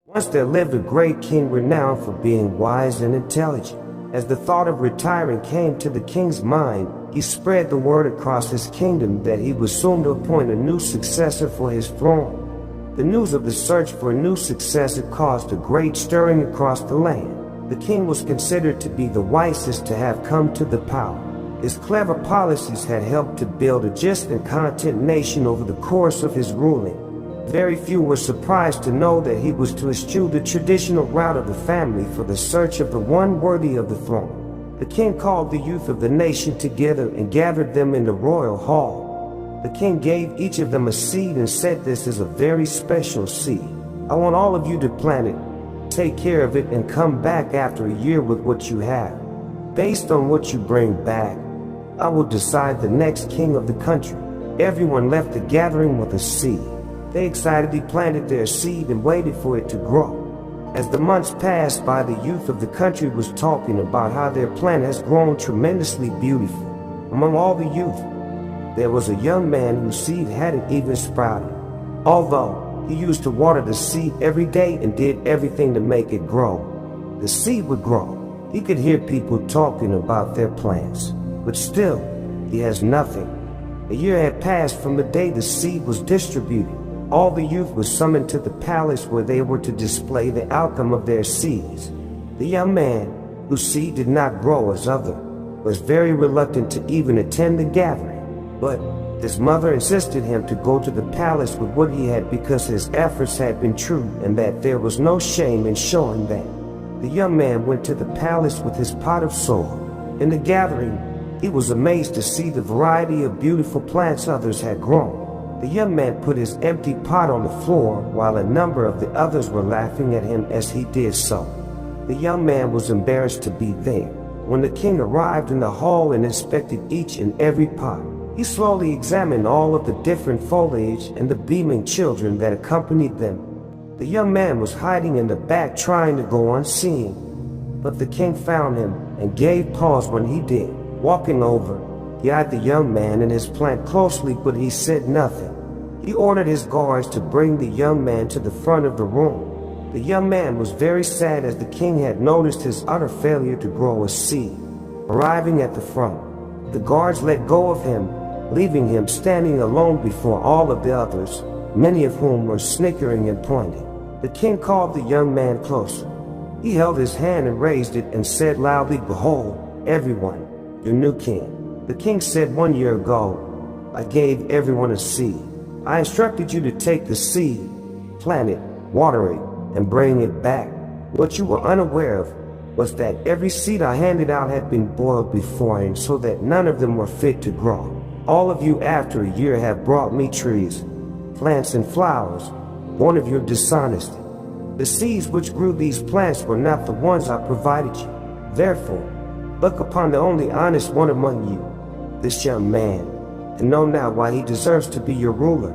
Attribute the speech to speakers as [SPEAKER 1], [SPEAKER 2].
[SPEAKER 1] Once there lived a great king renowned for being wise and intelligent. As the thought of retiring came to the king's mind, he spread the word across his kingdom that he was soon to appoint a new successor for his throne. The news of the search for a new successor caused a great stirring across the land. The king was considered to be the wisest to have come to the power. His clever policies had helped to build a just and content nation over the course of his ruling. Very few were surprised to know that he was to eschew the traditional route of the family for the search of the one worthy of the throne. The king called the youth of the nation together and gathered them in the royal hall. The king gave each of them a seed and said, "This is a very special seed. I want all of you to plant it, take care of it, and come back after a year with what you have. Based on what you bring back, I will decide the next king of the country." Everyone left the gathering with a seed. They excitedly planted their seed and waited for it to grow. As the months passed by, the youth of the country was talking about how their plant has grown tremendously beautiful. Among all the youth, there was a young man whose seed hadn't even sprouted. Although he used to water the seed every day and did everything to make it grow, the seed would grow. He could hear people talking about their plants, but still, he has nothing. A year had passed from the day the seed was distributed. All the youth was summoned to the palace where they were to display the outcome of their seeds. The young man, whose seed did not grow as others, was very reluctant to even attend the gathering. But his mother insisted him to go to the palace with what he had because his efforts had been true and that there was no shame in showing that. The young man went to the palace with his pot of soil. In the gathering, he was amazed to see the variety of beautiful plants others had grown. The young man put his empty pot on the floor while a number of the others were laughing at him as he did so. The young man was embarrassed to be there. When the king arrived in the hall and inspected each and every pot, he slowly examined all of the different foliage and the beaming children that accompanied them. The young man was hiding in the back trying to go unseen, but the king found him and gave pause when he did. Walking over, he eyed the young man and his plant closely, but he said nothing. He ordered his guards to bring the young man to the front of the room. The young man was very sad as the king had noticed his utter failure to grow a seed. Arriving at the front, the guards let go of him, leaving him standing alone before all of the others, many of whom were snickering and pointing. The king called the young man closer. He held his hand and raised it and said loudly, "Behold, everyone, your new king." The king said, "1 year ago, I gave everyone a seed. I instructed you to take the seed, plant it, water it, and bring it back. What you were unaware of was that every seed I handed out had been boiled beforehand so that none of them were fit to grow. All of you after a year have brought me trees, plants, and flowers, born of your dishonesty. The seeds which grew these plants were not the ones I provided you. Therefore, look upon the only honest one among you, this young man, and know now why he deserves to be your ruler.